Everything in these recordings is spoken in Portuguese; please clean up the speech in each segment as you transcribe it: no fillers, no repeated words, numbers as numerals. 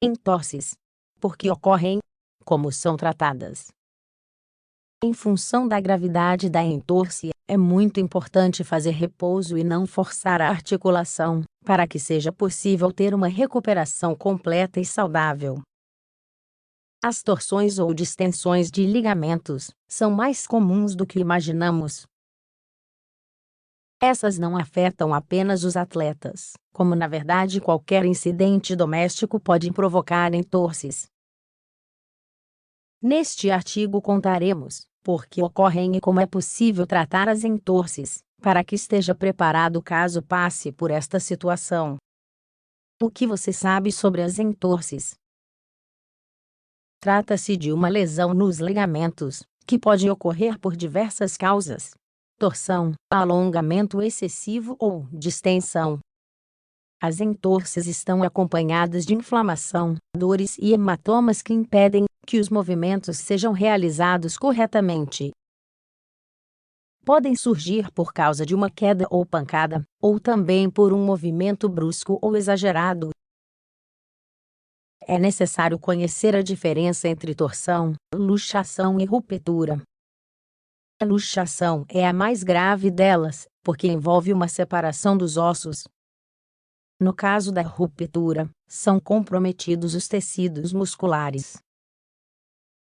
Entorses. Por que ocorrem? Como são tratadas? Em função da gravidade da entorse, é muito importante fazer repouso e não forçar a articulação, para que seja possível ter uma recuperação completa e saudável. As torções ou distensões de ligamentos são mais comuns do que imaginamos. Essas não afetam apenas os atletas, como na verdade qualquer incidente doméstico pode provocar entorses. Neste artigo contaremos por que ocorrem e como é possível tratar as entorses, para que esteja preparado caso passe por esta situação. O que você sabe sobre as entorses? Trata-se de uma lesão nos ligamentos, que pode ocorrer por diversas causas: torção, alongamento excessivo ou distensão. As entorses estão acompanhadas de inflamação, dores e hematomas que impedem que os movimentos sejam realizados corretamente. Podem surgir por causa de uma queda ou pancada, ou também por um movimento brusco ou exagerado. É necessário conhecer a diferença entre torção, luxação e ruptura. A luxação é a mais grave delas, porque envolve uma separação dos ossos. No caso da ruptura, são comprometidos os tecidos musculares.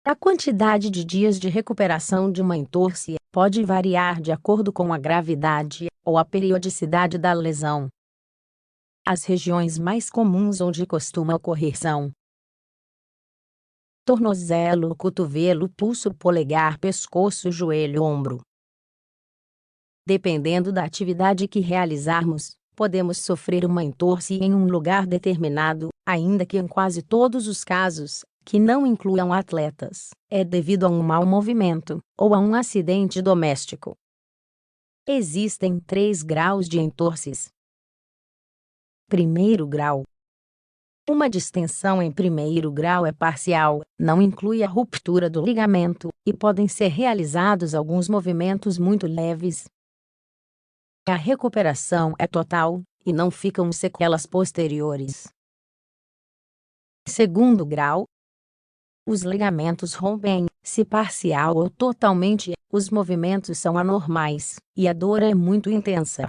A quantidade de dias de recuperação de uma entorse pode variar de acordo com a gravidade ou a periodicidade da lesão. As regiões mais comuns onde costuma ocorrer são tornozelo, cotovelo, pulso, polegar, pescoço, joelho, ombro. Dependendo da atividade que realizarmos, podemos sofrer uma entorse em um lugar determinado, ainda que em quase todos os casos, que não incluam atletas, é devido a um mau movimento ou a um acidente doméstico. Existem 3 graus de entorses. Primeiro grau. Uma distensão em primeiro grau é parcial, não inclui a ruptura do ligamento, e podem ser realizados alguns movimentos muito leves. A recuperação é total, e não ficam sequelas posteriores. Segundo grau. Os ligamentos rompem, se parcial ou totalmente, os movimentos são anormais, e a dor é muito intensa.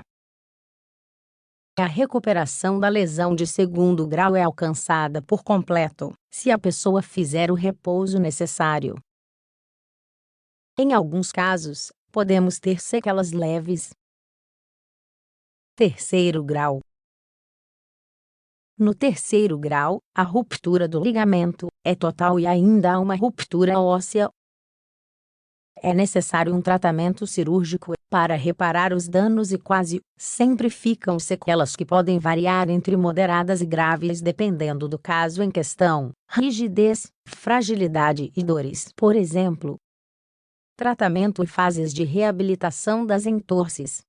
A recuperação da lesão de segundo grau é alcançada por completo, se a pessoa fizer o repouso necessário. Em alguns casos, podemos ter sequelas leves. Terceiro grau. No terceiro grau, a ruptura do ligamento é total e ainda há uma ruptura óssea. É necessário um tratamento cirúrgico para reparar os danos e quase sempre ficam sequelas que podem variar entre moderadas e graves dependendo do caso em questão, rigidez, fragilidade e dores. Por exemplo, tratamento e fases de reabilitação das entorses.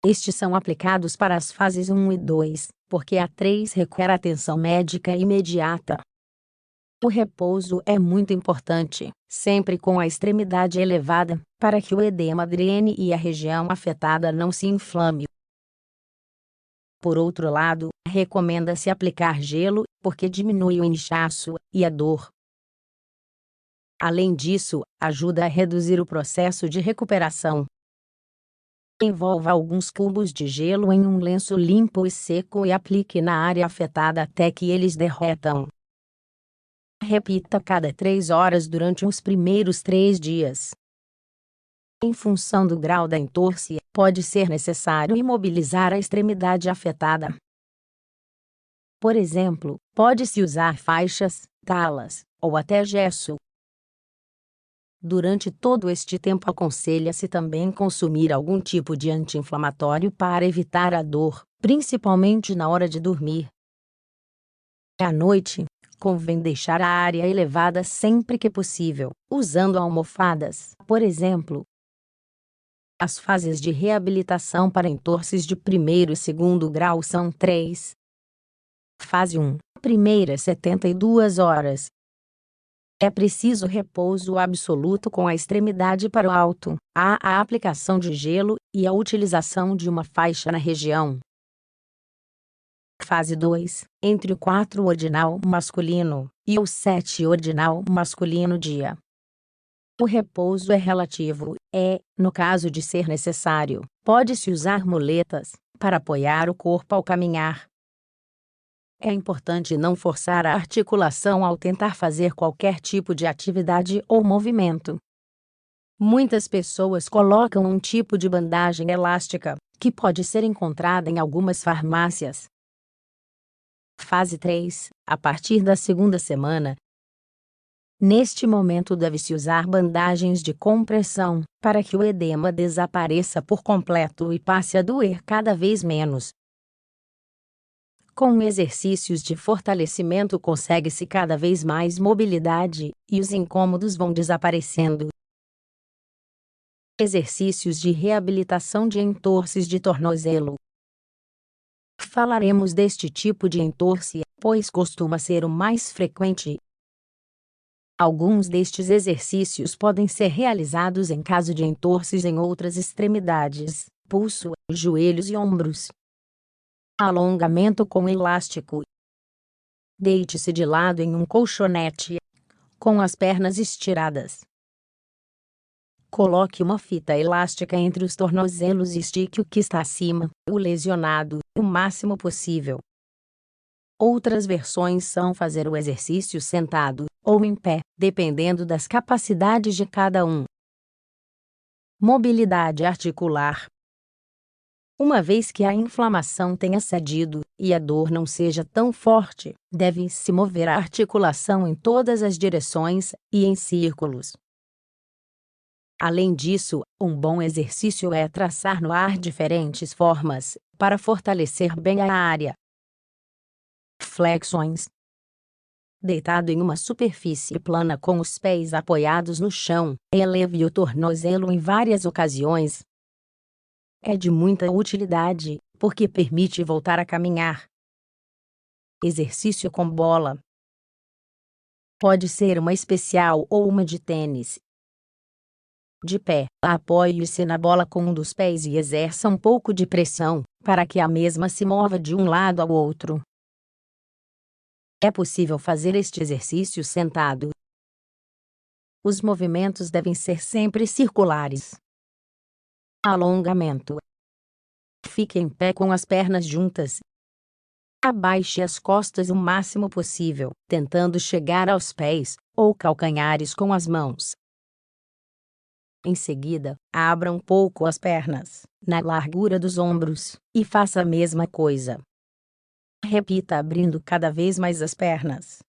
Estes são aplicados para as fases 1 e 2, porque a 3 requer atenção médica imediata. O repouso é muito importante, sempre com a extremidade elevada, para que o edema drene e a região afetada não se inflame. Por outro lado, recomenda-se aplicar gelo, porque diminui o inchaço e a dor. Além disso, ajuda a reduzir o processo de recuperação. Envolva alguns cubos de gelo em um lenço limpo e seco e aplique na área afetada até que eles derretam. Repita cada 3 horas durante os primeiros 3 dias. Em função do grau da entorse, pode ser necessário imobilizar a extremidade afetada. Por exemplo, pode-se usar faixas, talas, ou até gesso. Durante todo este tempo aconselha-se também consumir algum tipo de anti-inflamatório para evitar a dor, principalmente na hora de dormir. À noite, convém deixar a área elevada sempre que possível, usando almofadas, por exemplo. As fases de reabilitação para entorses de primeiro e segundo grau são 3. Fase 1. Primeira 72 horas. É preciso repouso absoluto com a extremidade para o alto, a aplicação de gelo e a utilização de uma faixa na região. Fase 2, entre o 4 ordinal masculino e o 7 ordinal masculino dia. O repouso é relativo, no caso de ser necessário, pode-se usar muletas para apoiar o corpo ao caminhar. É importante não forçar a articulação ao tentar fazer qualquer tipo de atividade ou movimento. Muitas pessoas colocam um tipo de bandagem elástica, que pode ser encontrada em algumas farmácias. Fase 3, a partir da segunda semana. Neste momento deve-se usar bandagens de compressão, para que o edema desapareça por completo e passe a doer cada vez menos. Com exercícios de fortalecimento consegue-se cada vez mais mobilidade, e os incômodos vão desaparecendo. Exercícios de reabilitação de entorses de tornozelo. Falaremos deste tipo de entorse, pois costuma ser o mais frequente. Alguns destes exercícios podem ser realizados em caso de entorses em outras extremidades, pulso, joelhos e ombros. Alongamento com elástico. Deite-se de lado em um colchonete, com as pernas estiradas. Coloque uma fita elástica entre os tornozelos e estique o que está acima, o lesionado, o máximo possível. Outras versões são fazer o exercício sentado, ou em pé, dependendo das capacidades de cada um. Mobilidade articular. Uma vez que a inflamação tenha cedido, e a dor não seja tão forte, deve-se mover a articulação em todas as direções, e em círculos. Além disso, um bom exercício é traçar no ar diferentes formas, para fortalecer bem a área. Flexões. Deitado em uma superfície plana com os pés apoiados no chão, eleve o tornozelo em várias ocasiões. É de muita utilidade, porque permite voltar a caminhar. Exercício com bola. Pode ser uma especial ou uma de tênis. De pé, apoie-se na bola com um dos pés e exerça um pouco de pressão, para que a mesma se mova de um lado ao outro. É possível fazer este exercício sentado. Os movimentos devem ser sempre circulares. Alongamento. Fique em pé com as pernas juntas. Abaixe as costas o máximo possível, tentando chegar aos pés, ou calcanhares com as mãos. Em seguida, abra um pouco as pernas, na largura dos ombros, e faça a mesma coisa. Repita abrindo cada vez mais as pernas,